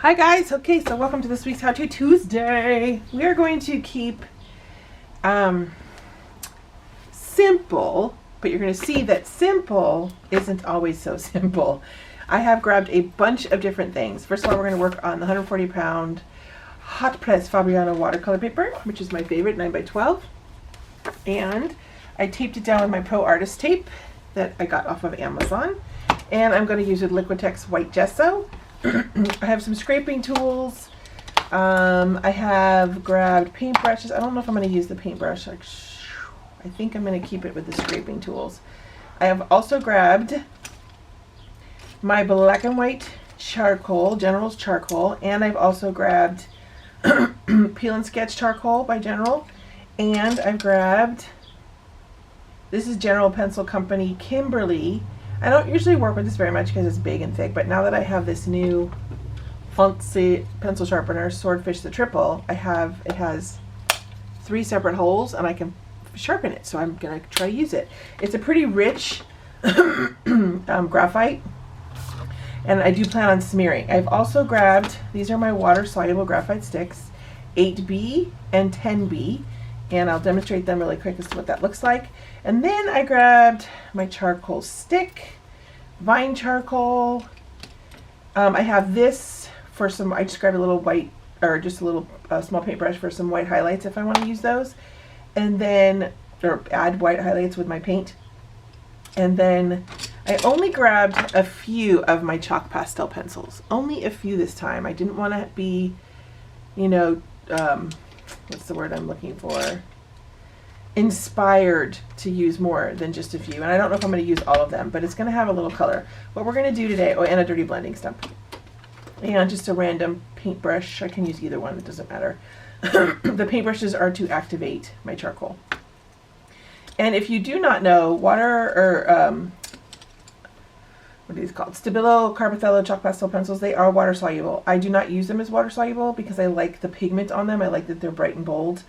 Hi guys, okay, so welcome to this week's How To Tuesday. We are going to keep simple, but you're going to see that simple isn't always so simple. I have grabbed a bunch of different things. First of all, we're going to work on the 140 pound hot press Fabriano watercolor paper, which is my favorite, 9x12. And I taped it down with my Pro Artist tape that I got off of Amazon. And I'm going to use a Liquitex white gesso. I have some scraping tools. I have grabbed paintbrushes. I don't know if I'm going to use the paintbrush. I think I'm going to keep it with the scraping tools. I have also grabbed my black and white charcoal, General's charcoal, and I've also grabbed Peel and Sketch charcoal by General, and I've grabbed, this is General Pencil Company Kimberly. I don't usually work with this very much because it's big and thick, but now that I have this new fancy pencil sharpener, Swordfish the Triple, it has 3 separate holes and I can sharpen it, so I'm going to try to use it. It's a pretty rich graphite, and I do plan on smearing. I've also grabbed, these are my water-soluble graphite sticks, 8B and 10B, and I'll demonstrate them really quick as to what that looks like. And then I grabbed my charcoal stick, vine charcoal. I have this for some, I just grabbed a little white, or just a little small paintbrush for some white highlights if I want to use those. And then, or add white highlights with my paint. And then I only grabbed a few of my chalk pastel pencils. Only a few this time. I didn't want to be, you know, what's the word I'm looking for? Inspired to use more than just a few. And I don't know if I'm going to use all of them, but it's going to have a little color. What we're going to do today, oh, and a dirty blending stump. And just a random paintbrush. I can use either one, it doesn't matter. The paintbrushes are to activate my charcoal. And if you do not know, water, or what are these called? Stabilo, Carbothello, chalk pastel pencils, they are water soluble. I do not use them as water soluble because I like the pigment on them. I like that they're bright and bold.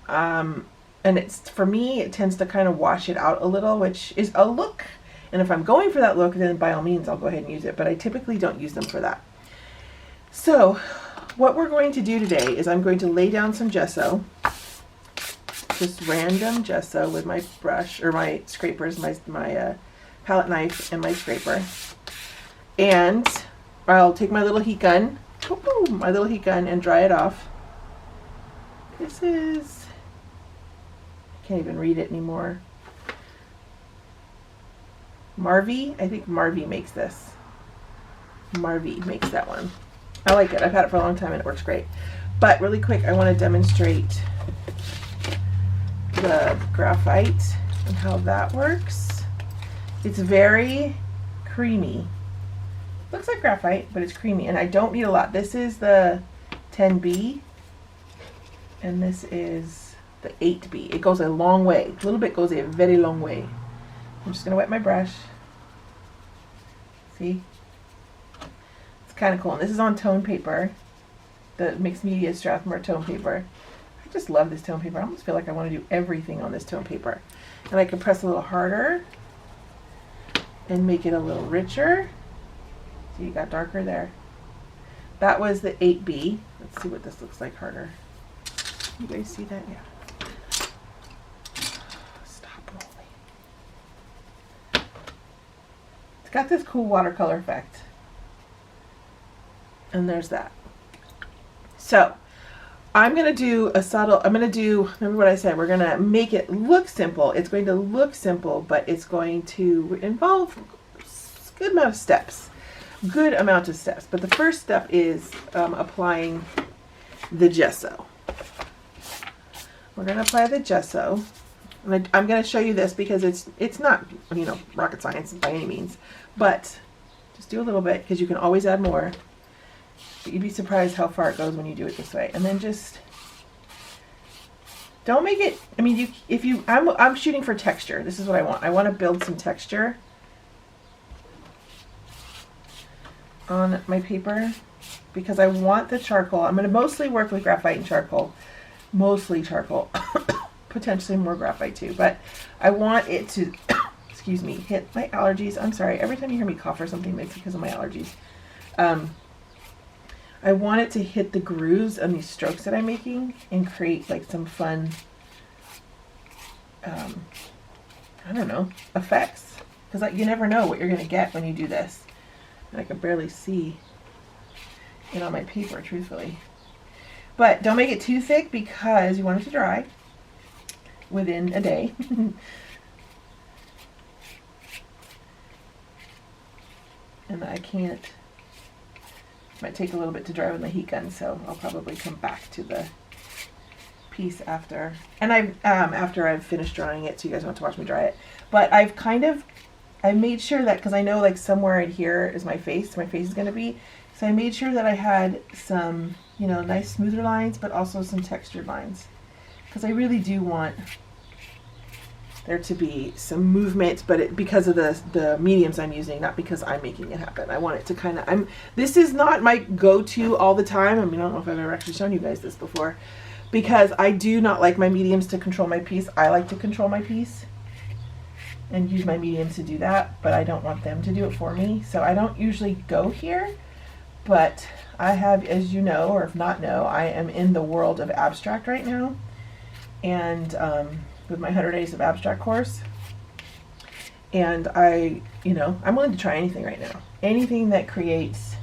And it's, for me, it tends to kind of wash it out a little, which is a look. And if I'm going for that look, then by all means, I'll go ahead and use it. But I typically don't use them for that. So what we're going to do today is I'm going to lay down some gesso. Just random gesso with my brush, or my scrapers, my palette knife and my scraper. And I'll take my little heat gun, and dry it off. This is, I can't even read it anymore. Marvy, I think Marvy makes this. Marvy makes that one. I like it. I've had it for a long time and it works great. But really quick, I want to demonstrate the graphite and how that works. It's very creamy. Looks like graphite, but it's creamy, and I don't need a lot. This is the 10B, and this is the 8B. It goes a long way. A little bit goes a very long way. I'm just gonna wet my brush. See? It's kind of cool. And this is on tone paper, the Mixed Media Strathmore tone paper. I just love this tone paper. I almost feel like I want to do everything on this tone paper. And I can press a little harder and make it a little richer. So you got darker there. That was the 8B. Let's see what this looks like harder. You guys see that? Yeah. Stop rolling. It's got this cool watercolor effect. And there's that. So I'm going to do a subtle, remember what I said, we're going to make it look simple. It's going to look simple, but it's going to involve a good amount of steps. But the first step is applying the gesso. We're going to apply the gesso. And I'm going to show you this because it's not, you know, rocket science by any means, but just do a little bit because you can always add more. But you'd be surprised how far it goes when you do it this way. And then just don't make it, I mean, I'm shooting for texture. This is what I want. I want to build some texture on my paper because I want the charcoal. I'm going to mostly work with graphite and charcoal. Mostly charcoal. Potentially more graphite too. But I want it to, excuse me, hit my allergies. I'm sorry. Every time you hear me cough or something, it's because of my allergies. I want it to hit the grooves on these strokes that I'm making and create like some fun, I don't know, effects. Because you never know what you're going to get when you do this. And I can barely see it on my paper, truthfully. But don't make it too thick because you want it to dry within a day. And I can't, might take a little bit to dry with my heat gun, so I'll probably come back to the piece after. And after I've finished drying it, so you guys don't have to watch me dry it. But I made sure that, because I know like somewhere in here is my face is going to be, so I made sure that I had some, you know, nice smoother lines, but also some textured lines. Because I really do want there to be some movement, but because of the mediums I'm using, not because I'm making it happen. I want it to kind of, this is not my go-to all the time. I mean, I don't know if I've ever actually shown you guys this before, because I do not like my mediums to control my piece. I like to control my piece and use my mediums to do that, but I don't want them to do it for me. So I don't usually go here, but I have, as you know, or if not know, I am in the world of abstract right now. And with my 100 Days of Abstract course. And I'm willing to try anything right now. Anything that creates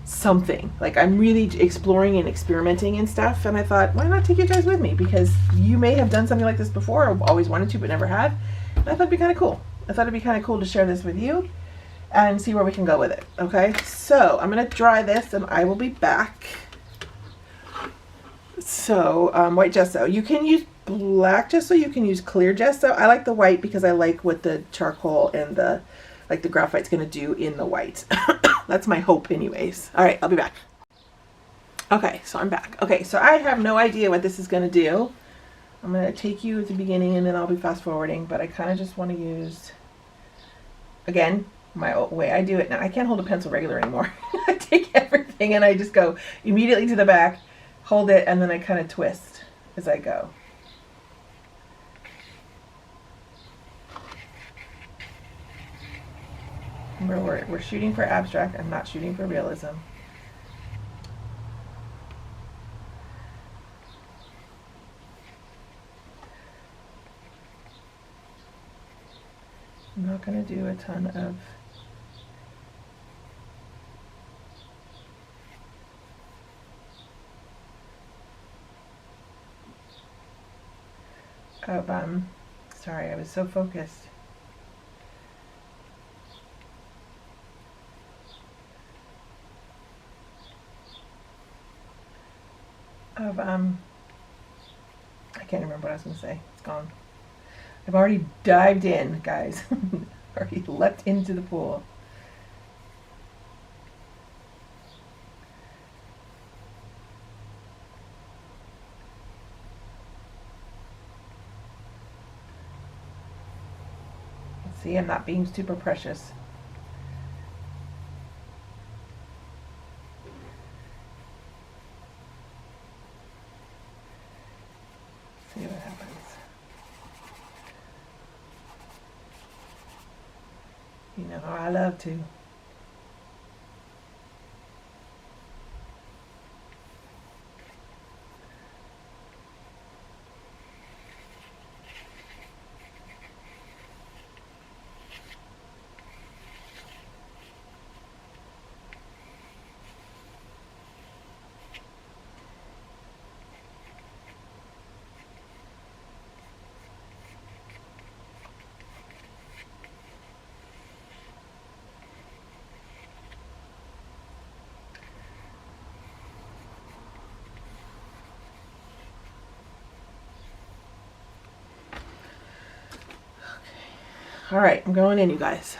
something. Like, I'm really exploring and experimenting and stuff, and I thought, why not take you guys with me? Because you may have done something like this before, or always wanted to, but never have. And I thought it'd be kind of cool. I thought it'd be kind of cool to share this with you and see where we can go with it. Okay, so I'm going to dry this, and I will be back. So, white gesso. You can use black gesso, you can use clear gesso. I like the white because I like what the charcoal and the graphite's going to do in the white. That's my hope anyways. All right, I'll be back. Okay, so I'm back. Okay, so I have no idea what this is going to do. I'm going to take you at the beginning and then I'll be fast forwarding, but I kind of just want to use, again, my way I do it now. I can't hold a pencil regular anymore. I take everything and I just go immediately to the back, hold it, and then I kind of twist as I go. Remember, we're shooting for abstract. I'm not shooting for realism. I'm not going to do a ton of sorry, I was so focused. I can't remember what I was going to say. It's gone. I've already dived in, guys. Already leapt into the pool. See, I'm not being super precious. See what happens. You know how I love to. All right, I'm going in, you guys.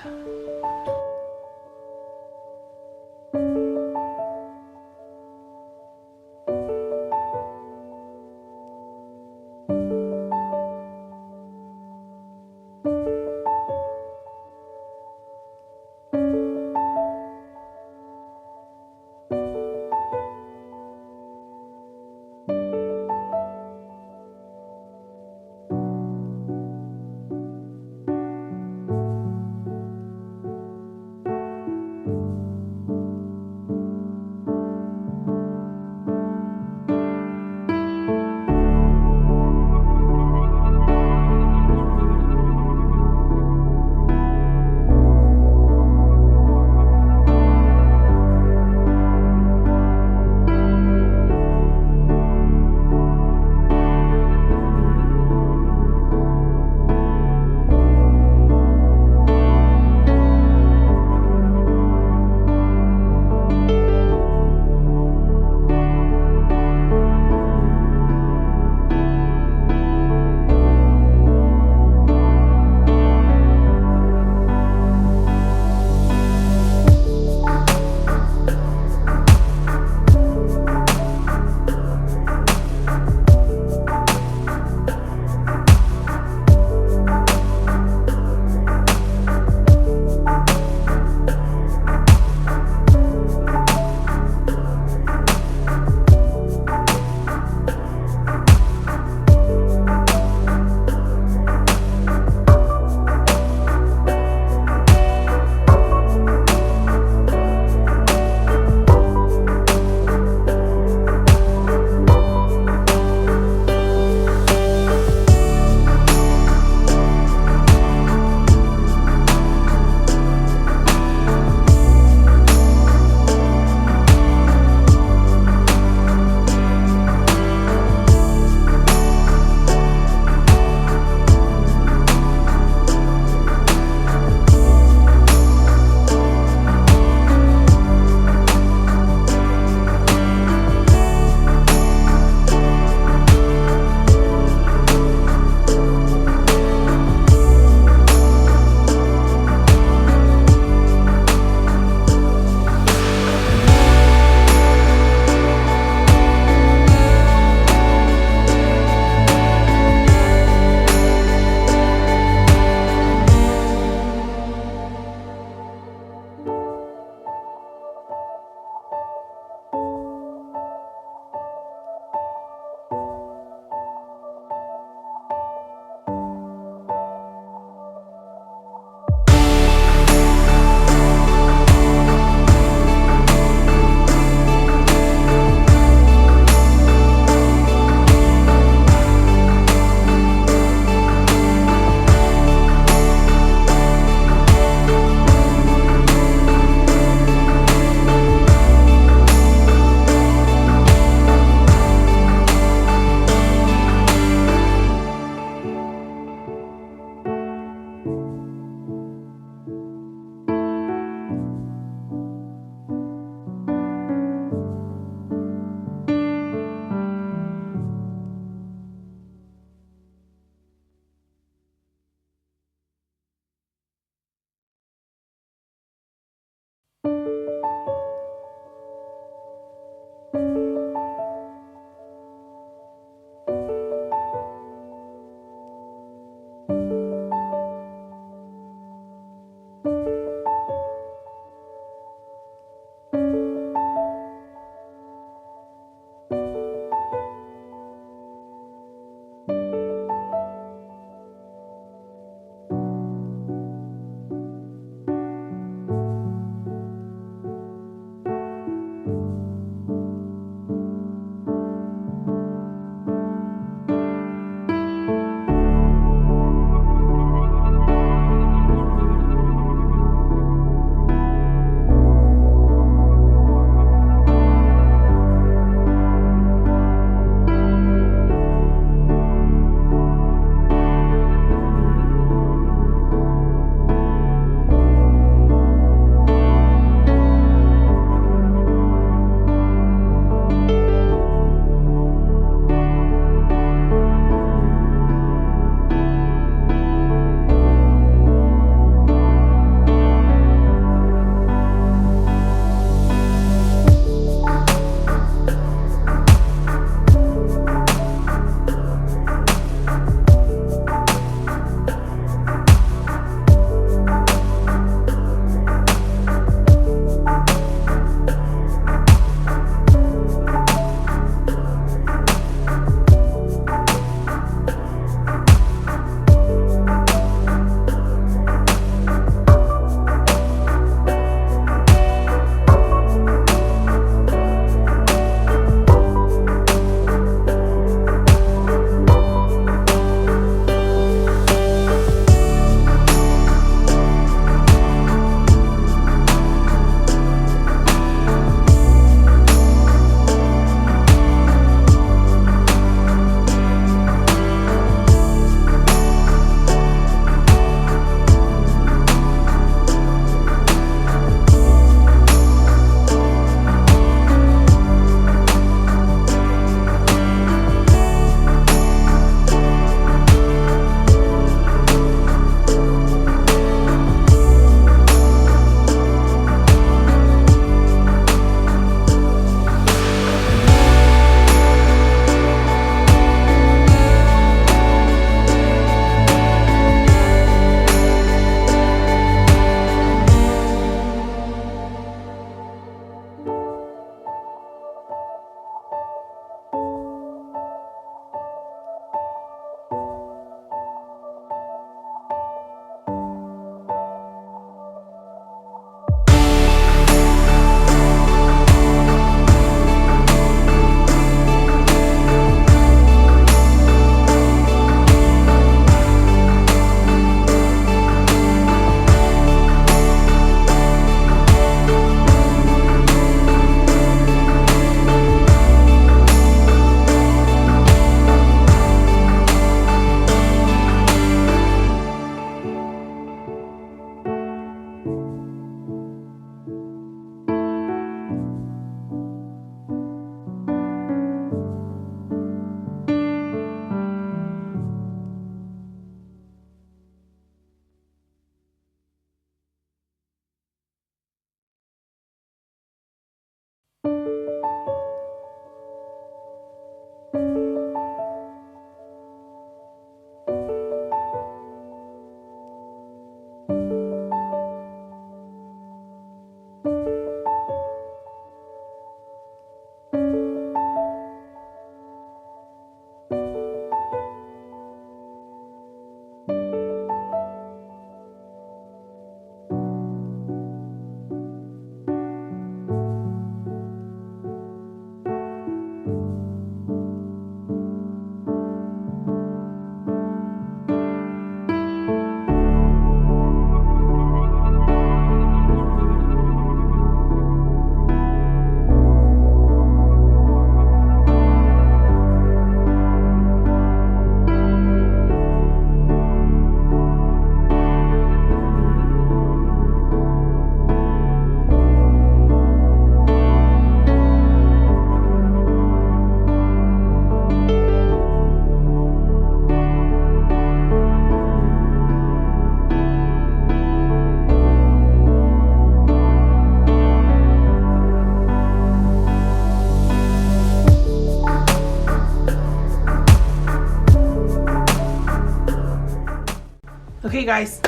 Okay guys,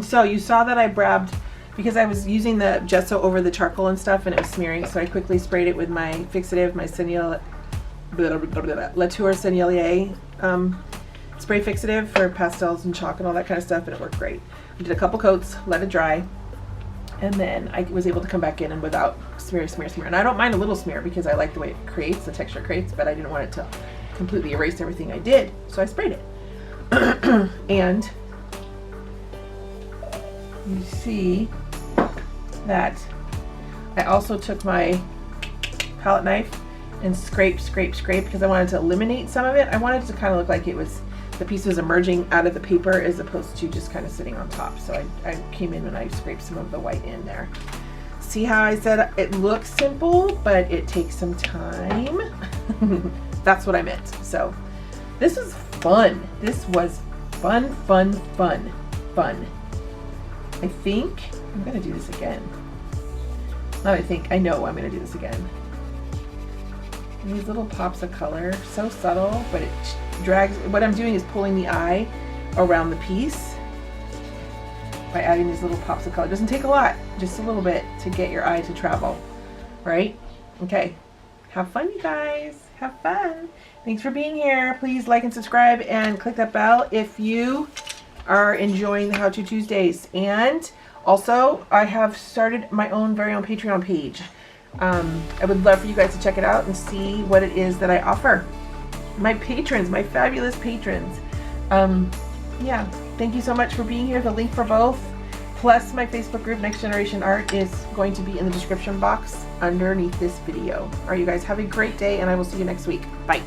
so you saw that I grabbed, because I was using the gesso over the charcoal and stuff and it was smearing, so I quickly sprayed it with my fixative, my Latour Sennelier spray fixative for pastels and chalk and all that kind of stuff, and it worked great. I did a couple coats, let it dry, and then I was able to come back in and without smear. And I don't mind a little smear because I like the way it creates, the texture it creates, but I didn't want it to completely erase everything I did, so I sprayed it. And you see that I also took my palette knife and scrape because I wanted to eliminate some of it. I wanted it to kind of look like it was, the piece was emerging out of the paper as opposed to just kind of sitting on top. So I came in and I scraped some of the white in there. See how I said it looks simple, but it takes some time? That's what I meant. So this was fun. This was fun. I think I'm gonna do this again. I know I'm gonna do this again. These little pops of color, so subtle, but it drags. What I'm doing is pulling the eye around the piece by adding these little pops of color. It doesn't take a lot, just a little bit to get your eye to travel, right? Okay, have fun you guys, have fun. Thanks for being here. Please like and subscribe and click that bell if you are enjoying the How To Tuesdays. And also, I have started my own very own Patreon page. I would love for you guys to check it out and see what it is that I offer. My patrons, my fabulous patrons. Yeah, thank you so much for being here. The link for both, plus my Facebook group, Next Generation Art, is going to be in the description box underneath this video. All right, you guys have a great day, and I will see you next week. Bye.